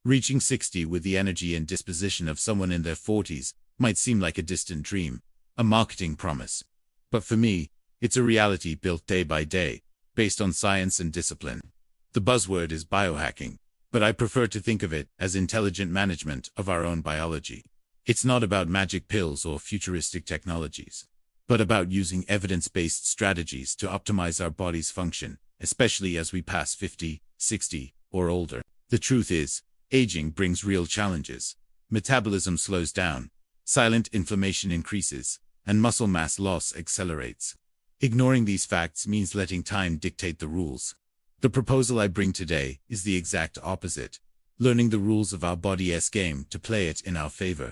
Reaching 60 with the energy and disposition of someone in their 40s might seem like a distant dream, a marketing promise. But for me, it's a reality built day by day, based on science and discipline. The buzzword is biohacking, but I prefer to think of it as intelligent management of our own biology. It's not about magic pills or futuristic technologies, but about using evidence-based strategies to optimize our body's function, especially as we pass 50, 60, or older. The truth is, aging brings real challenges. Metabolism slows down, silent inflammation increases, and muscle mass loss accelerates. Ignoring these facts means letting time dictate the rules. The proposal I bring today is the exact opposite, learning the rules of our body's game to play it in our favor.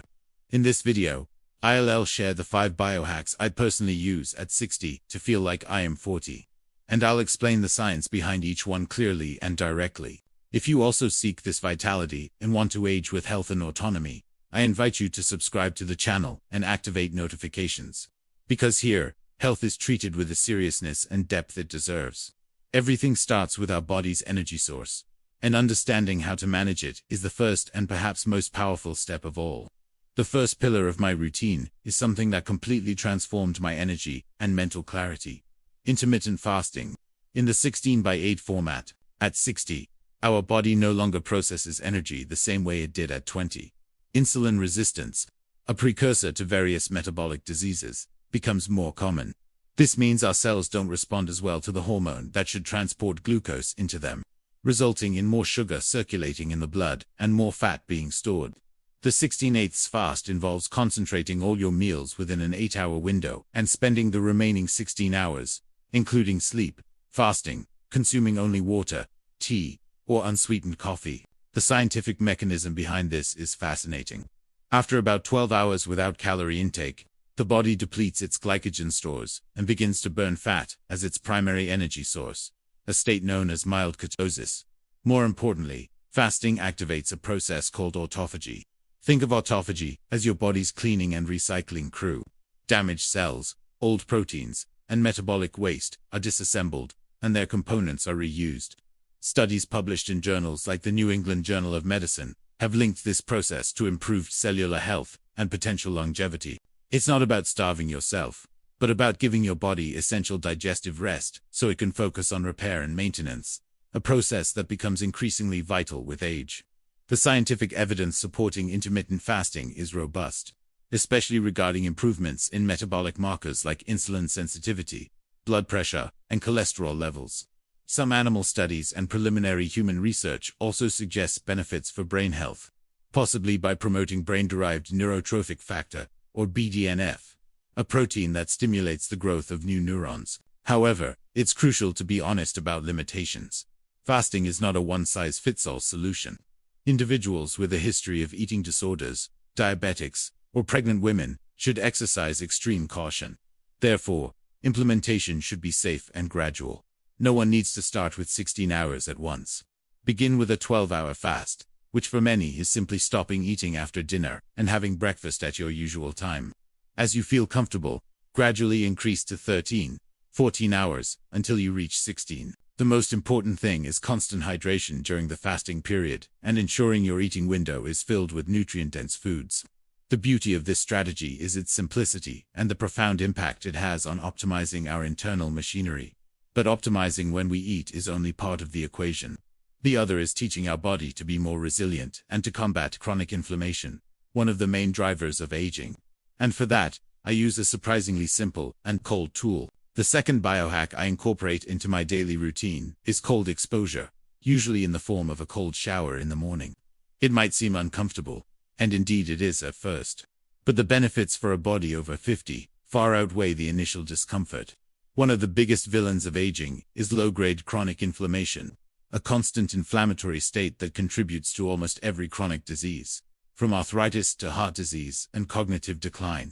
In this video, I'll share the 5 biohacks I personally use at 60 to feel like I am 40. And I'll explain the science behind each one clearly and directly. If you also seek this vitality and want to age with health and autonomy, I invite you to subscribe to the channel and activate notifications. Because here, health is treated with the seriousness and depth it deserves. Everything starts with our body's energy source, and understanding how to manage it is the first and perhaps most powerful step of all. The first pillar of my routine is something that completely transformed my energy and mental clarity: intermittent fasting. In the 16:8 format, at 60, our body no longer processes energy the same way it did at 20. Insulin resistance, a precursor to various metabolic diseases, becomes more common. This means our cells don't respond as well to the hormone that should transport glucose into them, resulting in more sugar circulating in the blood and more fat being stored. The 16/8 fast involves concentrating all your meals within an 8-hour window and spending the remaining 16 hours, including sleep, fasting, consuming only water, tea, or unsweetened coffee. The scientific mechanism behind this is fascinating. After about 12 hours without calorie intake, the body depletes its glycogen stores and begins to burn fat as its primary energy source, a state known as mild ketosis. More importantly, fasting activates a process called autophagy. Think of autophagy as your body's cleaning and recycling crew. Damaged cells, old proteins, and metabolic waste are disassembled, and their components are reused. Studies published in journals like the New England Journal of Medicine have linked this process to improved cellular health and potential longevity. It's not about starving yourself, but about giving your body essential digestive rest so it can focus on repair and maintenance, a process that becomes increasingly vital with age. The scientific evidence supporting intermittent fasting is robust, especially regarding improvements in metabolic markers like insulin sensitivity, blood pressure, and cholesterol levels. Some animal studies and preliminary human research also suggest benefits for brain health, possibly by promoting brain-derived neurotrophic factor, or BDNF, a protein that stimulates the growth of new neurons. However, it's crucial to be honest about limitations. Fasting is not a one-size-fits-all solution. Individuals with a history of eating disorders, diabetics, or pregnant women should exercise extreme caution. Therefore, implementation should be safe and gradual. No one needs to start with 16 hours at once. Begin with a 12-hour fast, which for many is simply stopping eating after dinner and having breakfast at your usual time. As you feel comfortable, gradually increase to 13, 14 hours until you reach 16. The most important thing is constant hydration during the fasting period and ensuring your eating window is filled with nutrient-dense foods. The beauty of this strategy is its simplicity and the profound impact it has on optimizing our internal machinery. But optimizing when we eat is only part of the equation. The other is teaching our body to be more resilient and to combat chronic inflammation, one of the main drivers of aging. And for that, I use a surprisingly simple and cold tool. The second biohack I incorporate into my daily routine is cold exposure, usually in the form of a cold shower in the morning. It might seem uncomfortable, and indeed it is at first. But the benefits for a body over 50 far outweigh the initial discomfort. One of the biggest villains of aging is low-grade chronic inflammation, a constant inflammatory state that contributes to almost every chronic disease, from arthritis to heart disease and cognitive decline.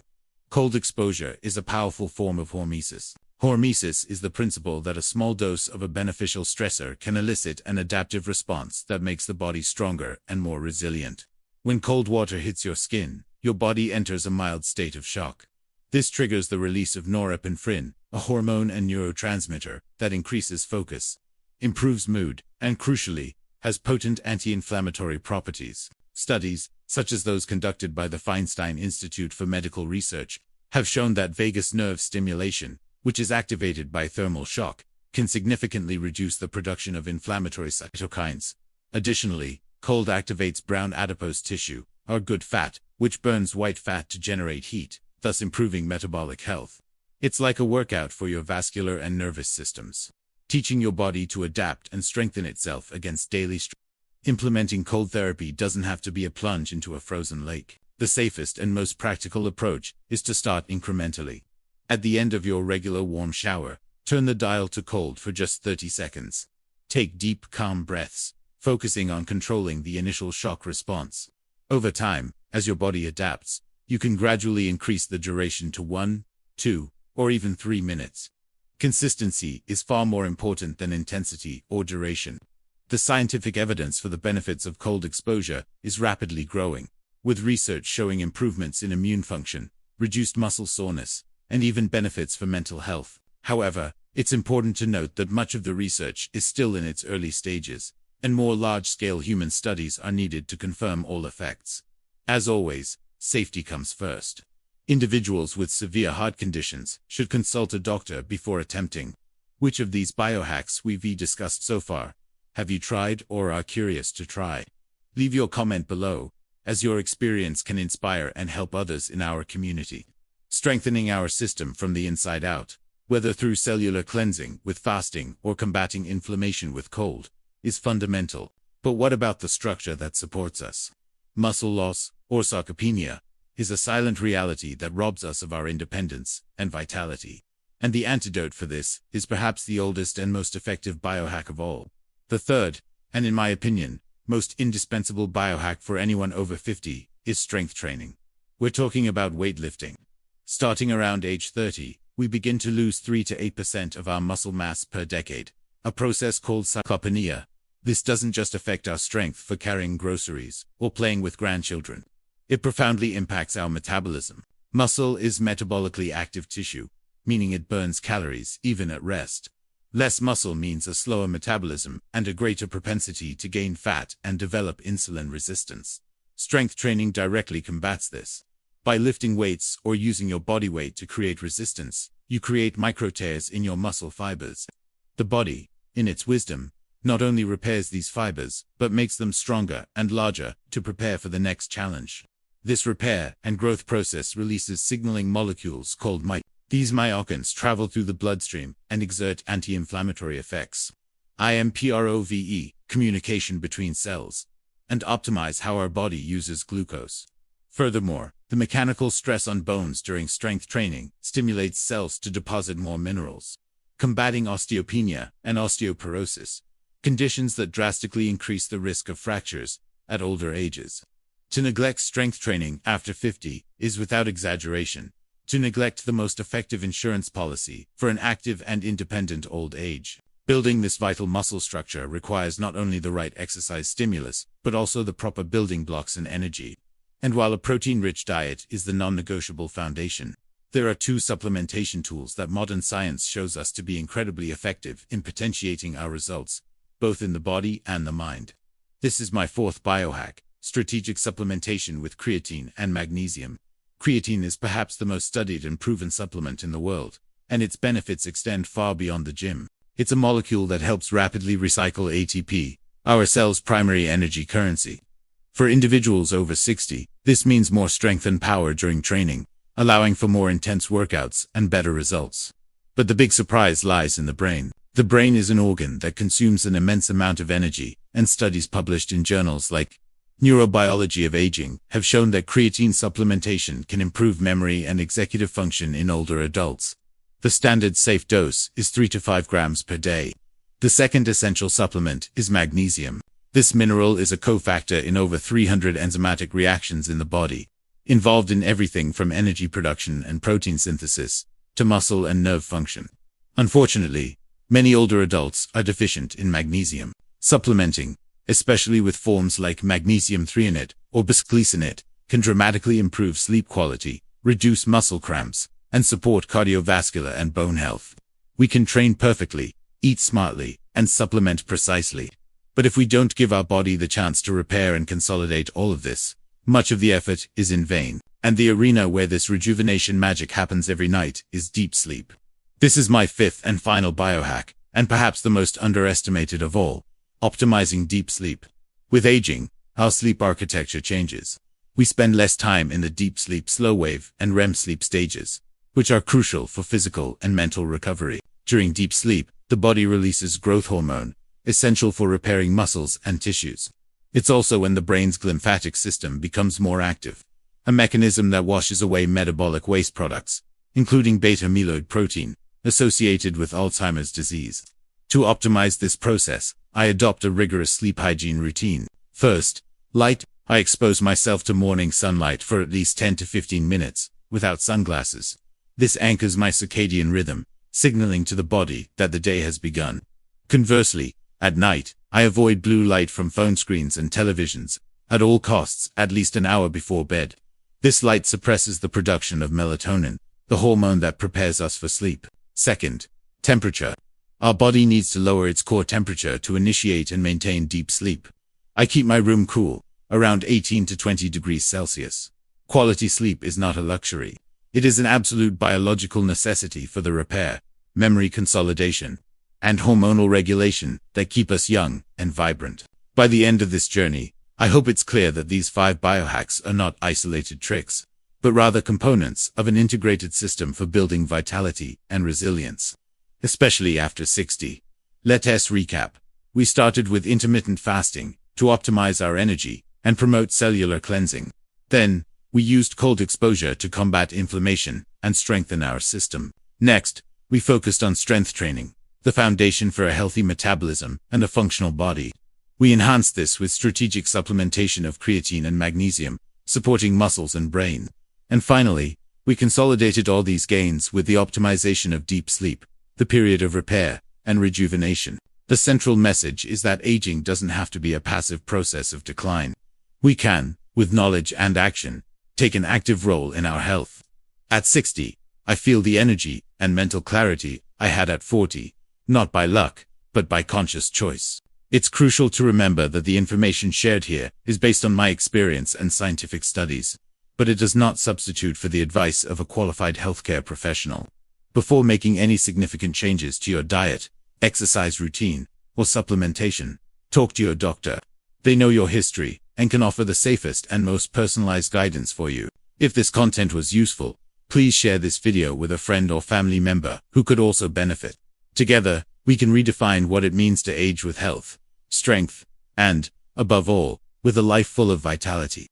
Cold exposure is a powerful form of hormesis. Hormesis is the principle that a small dose of a beneficial stressor can elicit an adaptive response that makes the body stronger and more resilient. When cold water hits your skin, your body enters a mild state of shock. This triggers the release of norepinephrine, a hormone and neurotransmitter that increases focus, improves mood, and crucially, has potent anti-inflammatory properties. Studies, such as those conducted by the Feinstein Institute for Medical Research, have shown that vagus nerve stimulation, which is activated by thermal shock, can significantly reduce the production of inflammatory cytokines. Additionally, cold activates brown adipose tissue, or good fat, which burns white fat to generate heat, thus improving metabolic health. It's like a workout for your vascular and nervous systems, teaching your body to adapt and strengthen itself against daily stress. Implementing cold therapy doesn't have to be a plunge into a frozen lake. The safest and most practical approach is to start incrementally. At the end of your regular warm shower, turn the dial to cold for just 30 seconds. Take deep, calm breaths, focusing on controlling the initial shock response. Over time, as your body adapts, you can gradually increase the duration to 1, 2, or even 3 minutes. Consistency is far more important than intensity or duration. The scientific evidence for the benefits of cold exposure is rapidly growing, with research showing improvements in immune function, reduced muscle soreness, and even benefits for mental health. However, it's important to note that much of the research is still in its early stages, and more large-scale human studies are needed to confirm all effects. As always, safety comes first. Individuals with severe heart conditions should consult a doctor before attempting. Which of these biohacks we've discussed so far have you tried or are curious to try? Leave your comment below, as your experience can inspire and help others in our community. Strengthening our system from the inside out, whether through cellular cleansing with fasting or combating inflammation with cold, is fundamental. But what about the structure that supports us? Muscle loss, or sarcopenia, is a silent reality that robs us of our independence and vitality. And the antidote for this is perhaps the oldest and most effective biohack of all. The third, and in my opinion, most indispensable biohack for anyone over 50, is strength training. We're talking about weightlifting. Starting around age 30, we begin to lose 3 to 8% of our muscle mass per decade, a process called sarcopenia. This doesn't just affect our strength for carrying groceries or playing with grandchildren. It profoundly impacts our metabolism. Muscle is metabolically active tissue, meaning it burns calories even at rest. Less muscle means a slower metabolism and a greater propensity to gain fat and develop insulin resistance. Strength training directly combats this. By lifting weights or using your body weight to create resistance, you create micro tears in your muscle fibers. The body, in its wisdom, not only repairs these fibers, but makes them stronger and larger to prepare for the next challenge. This repair and growth process releases signaling molecules called myokines. These myokines travel through the bloodstream and exert anti-inflammatory effects. IMPROVE, communication between cells, and optimize how our body uses glucose. Furthermore, the mechanical stress on bones during strength training stimulates cells to deposit more minerals, combating osteopenia and osteoporosis, conditions that drastically increase the risk of fractures at older ages. To neglect strength training after 50 is, without exaggeration, to neglect the most effective insurance policy for an active and independent old age. Building this vital muscle structure requires not only the right exercise stimulus, but also the proper building blocks and energy. And while a protein-rich diet is the non-negotiable foundation, there are 2 supplementation tools that modern science shows us to be incredibly effective in potentiating our results, both in the body and the mind. This is my 4th biohack, strategic supplementation with creatine and magnesium. Creatine is perhaps the most studied and proven supplement in the world, and its benefits extend far beyond the gym. It's a molecule that helps rapidly recycle ATP, our cell's primary energy currency. For individuals over 60, this means more strength and power during training, allowing for more intense workouts and better results. But the big surprise lies in the brain. The brain is an organ that consumes an immense amount of energy, and studies published in journals like Neurobiology of Aging have shown that creatine supplementation can improve memory and executive function in older adults. The standard safe dose is 3 to 5 grams per day. The second essential supplement is magnesium. This mineral is a cofactor in over 300 enzymatic reactions in the body, involved in everything from energy production and protein synthesis to muscle and nerve function. Unfortunately, many older adults are deficient in magnesium. Supplementing, especially with forms like magnesium threonate or bisglycinate, can dramatically improve sleep quality, reduce muscle cramps, and support cardiovascular and bone health. We can train perfectly, eat smartly, and supplement precisely. But if we don't give our body the chance to repair and consolidate all of this, much of the effort is in vain. And the arena where this rejuvenation magic happens every night is deep sleep. This is my fifth and final biohack, and perhaps the most underestimated of all: optimizing deep sleep. With aging, our sleep architecture changes. We spend less time in the deep sleep, slow wave, and REM sleep stages, which are crucial for physical and mental recovery. During deep sleep, the body releases growth hormone, essential for repairing muscles and tissues. It's also when the brain's lymphatic system becomes more active, a mechanism that washes away metabolic waste products, including beta-amyloid protein, associated with Alzheimer's disease. To optimize this process, I adopt a rigorous sleep hygiene routine. First, light. I expose myself to morning sunlight for at least 10 to 15 minutes, without sunglasses. This anchors my circadian rhythm, signaling to the body that the day has begun. Conversely, at night, I avoid blue light from phone screens and televisions, at all costs, at least an hour before bed. This light suppresses the production of melatonin, the hormone that prepares us for sleep. Second, temperature. Our body needs to lower its core temperature to initiate and maintain deep sleep. I keep my room cool, around 18 to 20 degrees Celsius. Quality sleep is not a luxury. It is an absolute biological necessity for the repair, memory consolidation, and hormonal regulation that keep us young and vibrant. By the end of this journey, I hope it's clear that these 5 biohacks are not isolated tricks, but rather components of an integrated system for building vitality and resilience, especially after 60. Let us recap. We started with intermittent fasting to optimize our energy and promote cellular cleansing. Then, we used cold exposure to combat inflammation and strengthen our system. Next, we focused on strength training, the foundation for a healthy metabolism and a functional body. We enhanced this with strategic supplementation of creatine and magnesium, supporting muscles and brain. And finally, we consolidated all these gains with the optimization of deep sleep, the period of repair and rejuvenation. The central message is that aging doesn't have to be a passive process of decline. We can, with knowledge and action, take an active role in our health. At 60, I feel the energy and mental clarity I had at 40, not by luck, but by conscious choice. It's crucial to remember that the information shared here is based on my experience and scientific studies, but it does not substitute for the advice of a qualified healthcare professional. Before making any significant changes to your diet, exercise routine, or supplementation, talk to your doctor. They know your history and can offer the safest and most personalized guidance for you. If this content was useful, please share this video with a friend or family member who could also benefit. Together, we can redefine what it means to age with health, strength, and, above all, with a life full of vitality.